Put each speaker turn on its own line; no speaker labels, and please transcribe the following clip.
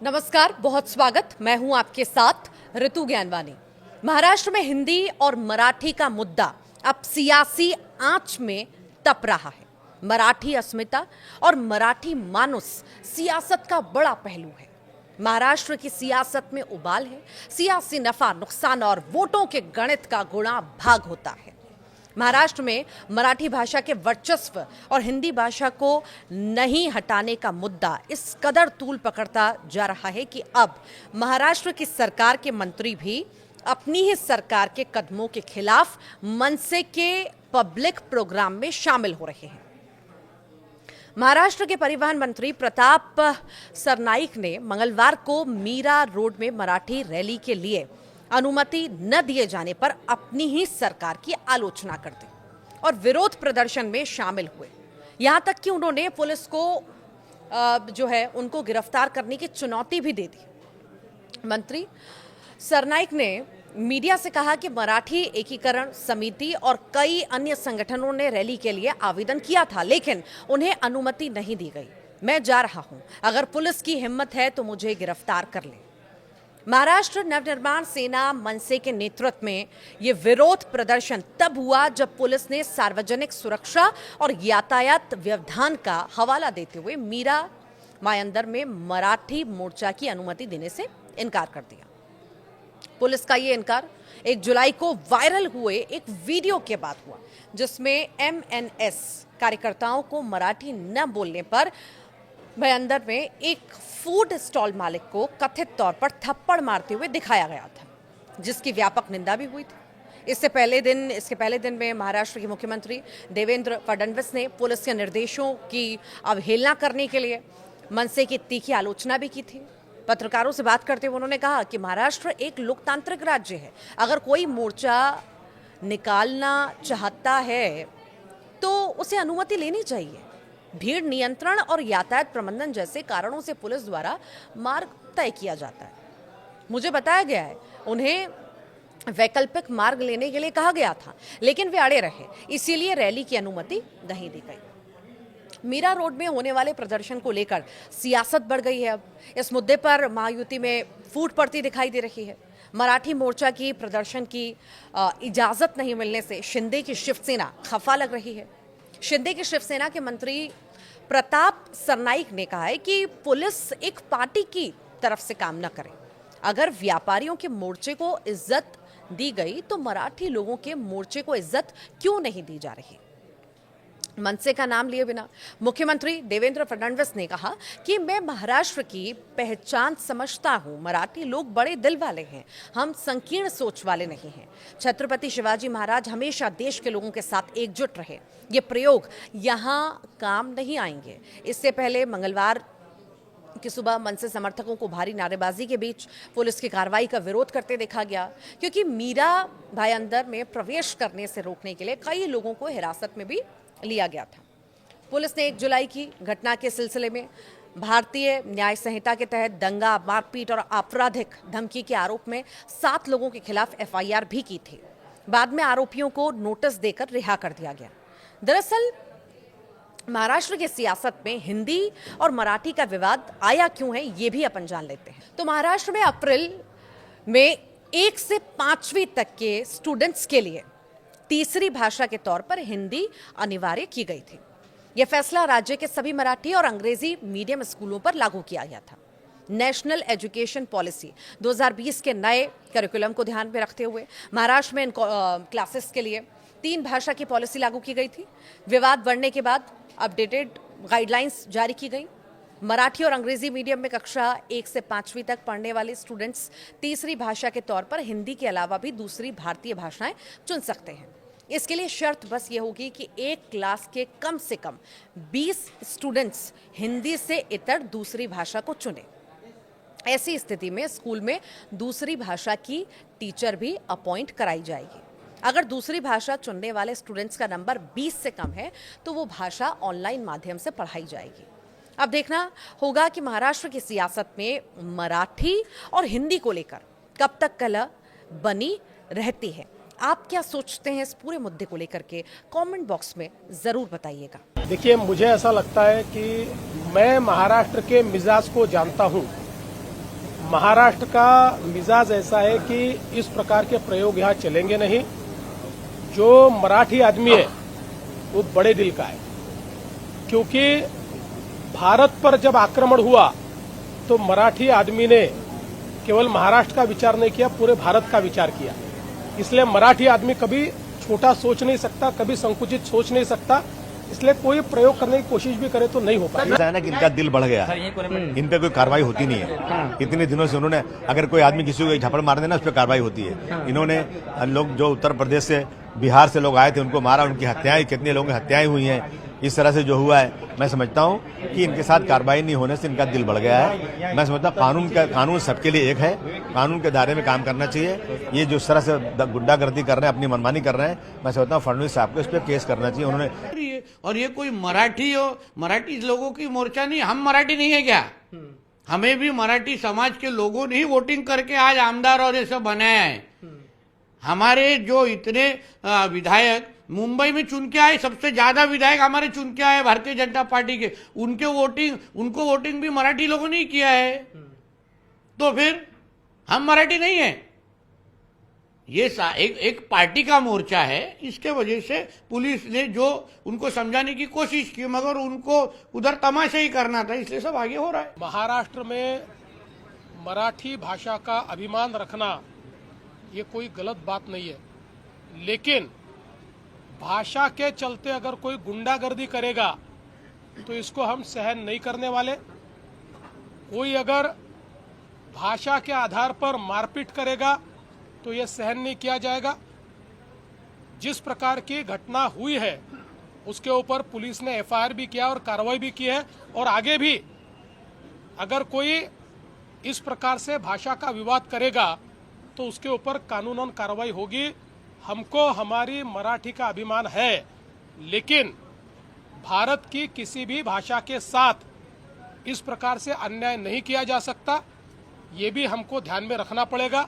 नमस्कार, बहुत स्वागत। मैं हूं आपके साथ ऋतु ज्ञानवानी। महाराष्ट्र में हिंदी और मराठी का मुद्दा अब सियासी आंच में तप रहा है। मराठी अस्मिता और मराठी मानुस सियासत का बड़ा पहलू है। महाराष्ट्र की सियासत में उबाल है। सियासी नफा नुकसान और वोटों के गणित का गुणा भाग होता है। महाराष्ट्र में मराठी भाषा के वर्चस्व और हिंदी भाषा को नहीं हटाने का मुद्दा इस कदर तूल पकड़ता जा रहा है कि अब महाराष्ट्र की सरकार के मंत्री भी अपनी ही सरकार के कदमों के खिलाफ मनसे के पब्लिक प्रोग्राम में शामिल हो रहे हैं। महाराष्ट्र के परिवहन मंत्री प्रताप सरनाईक ने मंगलवार को मीरा रोड में मराठी रैली के लिए अनुमति न दिए जाने पर अपनी ही सरकार की आलोचना कर दी और विरोध प्रदर्शन में शामिल हुए। यहां तक कि उन्होंने पुलिस को उनको गिरफ्तार करने की चुनौती भी दे दी। मंत्री सरनाईक ने मीडिया से कहा कि मराठी एकीकरण समिति और कई अन्य संगठनों ने रैली के लिए आवेदन किया था, लेकिन उन्हें अनुमति नहीं दी गई। मैं जा रहा हूं, अगर पुलिस की हिम्मत है तो मुझे गिरफ्तार कर ले। महाराष्ट्र नवनिर्माण सेना मनसे के नेतृत्व में ये विरोध प्रदर्शन तब हुआ जब पुलिस ने सार्वजनिक सुरक्षा और यातायात व्यवधान का हवाला देते हुए मीरा मायंदर में मराठी मोर्चा की अनुमति देने से इनकार कर दिया। पुलिस का ये इनकार 1 जुलाई को वायरल हुए एक वीडियो के बाद हुआ, जिसमें MNS कार्यकर्ताओं को मराठी न बोलने पर भयंदर में एक फूड स्टॉल मालिक को कथित तौर पर थप्पड़ मारते हुए दिखाया गया था, जिसकी व्यापक निंदा भी हुई थी। इसके पहले दिन में महाराष्ट्र के मुख्यमंत्री देवेंद्र फडणवीस ने पुलिस के निर्देशों की अवहेलना करने के लिए मनसे की तीखी आलोचना भी की थी। पत्रकारों से बात करते हुए उन्होंने कहा कि महाराष्ट्र एक लोकतांत्रिक राज्य है। अगर कोई मोर्चा निकालना चाहता है तो उसे अनुमति लेनी चाहिए। भीड़ नियंत्रण और यातायात प्रबंधन जैसे कारणों से पुलिस द्वारा मार्ग तय किया जाता है। मुझे बताया गया है उन्हें वैकल्पिक मार्ग लेने के लिए कहा गया था, लेकिन वे अड़े रहे, इसीलिए रैली की अनुमति नहीं दी गई। मीरा रोड में होने वाले प्रदर्शन को लेकर सियासत बढ़ गई है। अब इस मुद्दे पर महायुति में फूट पड़ती दिखाई दे रही है। मराठी मोर्चा की प्रदर्शन की इजाजत नहीं मिलने से शिंदे की शिवसेना खफा लग रही है। शिंदे की शिवसेना के मंत्री प्रताप सरनाईक ने कहा है कि पुलिस एक पार्टी की तरफ से काम न करे। अगर व्यापारियों के मोर्चे को इज्जत दी गई तो मराठी लोगों के मोर्चे को इज्जत क्यों नहीं दी जा रही। मनसे का नाम लिए बिना मुख्यमंत्री देवेंद्र फडणवीस ने कहा कि मैं महाराष्ट्र की पहचान समझता हूं। मराठी लोग बड़े दिल वाले हैं, हम संकीर्ण सोच वाले नहीं हैं। छत्रपति शिवाजी महाराज हमेशा देश के लोगों के साथ एकजुट रहे। ये प्रयोग यहां काम नहीं आएंगे। इससे पहले मंगलवार की सुबह मनसे समर्थकों को भारी नारेबाजी के बीच पुलिस की कार्रवाई का विरोध करते देखा गया, क्योंकि मीरा भायंदर में प्रवेश करने से रोकने के लिए कई लोगों को हिरासत में भी लिया गया था। पुलिस ने 1 जुलाई की घटना के सिलसिले में भारतीय न्याय संहिता के तहत दंगा, मारपीट और आपराधिक धमकी के आरोप में 7 लोगों के खिलाफ FIR भी की थी। बाद में आरोपियों को नोटिस देकर रिहा कर दिया गया। दरअसल महाराष्ट्र की सियासत में हिंदी और मराठी का विवाद आया क्यों है, ये भी अपन जान लेते हैं। तो महाराष्ट्र में अप्रैल में 1 से 5वीं तक के स्टूडेंट्स के लिए तीसरी भाषा के तौर पर हिंदी अनिवार्य की गई थी। यह फैसला राज्य के सभी मराठी और अंग्रेजी मीडियम स्कूलों पर लागू किया गया था। नेशनल एजुकेशन पॉलिसी 2020 के नए करिकुलम को ध्यान में रखते हुए महाराष्ट्र में इन क्लासेस के लिए 3 भाषा की पॉलिसी लागू की गई थी। विवाद बढ़ने के बाद अपडेटेड गाइडलाइंस जारी की गई। मराठी और अंग्रेजी मीडियम में कक्षा 1 से 5वीं तक पढ़ने वाले स्टूडेंट्स तीसरी भाषा के तौर पर हिंदी के अलावा भी दूसरी भारतीय भाषाएं चुन सकते हैं। इसके लिए शर्त बस ये होगी कि एक क्लास के कम से कम 20 स्टूडेंट्स हिंदी से इतर दूसरी भाषा को चुने। ऐसी स्थिति में स्कूल में दूसरी भाषा की टीचर भी अपॉइंट कराई जाएगी। अगर दूसरी भाषा चुनने वाले स्टूडेंट्स का नंबर 20 से कम है तो वो भाषा ऑनलाइन माध्यम से पढ़ाई जाएगी। अब देखना होगा कि महाराष्ट्र की सियासत में मराठी और हिंदी को लेकर कब तक कलह बनी रहती है। आप क्या सोचते हैं इस पूरे मुद्दे को लेकर के, कमेंट बॉक्स में जरूर बताइएगा।
देखिए, मुझे ऐसा लगता है कि मैं महाराष्ट्र के मिजाज को जानता हूं महाराष्ट्र का मिजाज ऐसा है कि इस प्रकार के प्रयोग यहाँ चलेंगे नहीं। जो मराठी आदमी है वो बड़े दिल का है, क्योंकि भारत पर जब आक्रमण हुआ तो मराठी आदमी ने केवल महाराष्ट्र का विचार नहीं किया, पूरे भारत का विचार किया। इसलिए मराठी आदमी कभी छोटा सोच नहीं सकता, कभी संकुचित सोच नहीं सकता। इसलिए कोई प्रयोग करने की कोशिश भी करे तो नहीं हो पाएगा।
है ना कि इनका दिल बढ़ गया है, इन पे कोई कार्रवाई होती नहीं है। इतने दिनों से उन्होंने, अगर कोई आदमी किसी को झपड़ मार देना उस पर कार्रवाई होती है। इन्होंने लोग जो उत्तर प्रदेश से, बिहार से लोग आए थे उनको मारा, उनकी हत्याएं, कितने लोगों की हत्याएं हुई हैं। इस तरह से जो हुआ है, मैं समझता हूं कि इनके साथ कार्रवाई नहीं होने से इनका दिल बढ़ गया है। मैं समझता हूं कानून सबके लिए एक है, कानून के दायरे में काम करना चाहिए। ये जो इस तरह से गुंडागर्दी कर रहे हैं, अपनी मनमानी कर रहे हैं, मैं समझता हूं फडणवीस साहब को इस पर केस करना चाहिए। उन्होंने,
और ये कोई मराठी लोगों की मोर्चा नहीं, हम मराठी नहीं है क्या? हमें भी मराठी समाज के लोगों ने ही वोटिंग करके आज आमदार और ये सब बनाया है। हमारे जो इतने विधायक मुंबई में चुन के आए, सबसे ज्यादा विधायक हमारे चुन के आए भारतीय जनता पार्टी के, उनको वोटिंग भी मराठी लोगों ने ही किया है। तो फिर हम मराठी नहीं है? ये एक पार्टी का मोर्चा है, इसके वजह से पुलिस ने जो उनको समझाने की कोशिश की, मगर उनको उधर तमाशा ही करना था, इसलिए सब आगे हो रहा है।
महाराष्ट्र में मराठी भाषा का अभिमान रखना ये कोई गलत बात नहीं है, लेकिन भाषा के चलते अगर कोई गुंडागर्दी करेगा तो इसको हम सहन नहीं करने वाले। कोई अगर भाषा के आधार पर मारपीट करेगा तो ये सहन नहीं किया जाएगा। जिस प्रकार की घटना हुई है उसके ऊपर पुलिस ने एफआईआर भी किया और कार्रवाई भी की है, और आगे भी अगर कोई इस प्रकार से भाषा का विवाद करेगा तो उसके ऊपर कानूनन कार्रवाई होगी। हमको हमारी मराठी का अभिमान है, लेकिन भारत की किसी भी भाषा के साथ इस प्रकार से अन्याय नहीं किया जा सकता, ये भी हमको ध्यान में रखना पड़ेगा।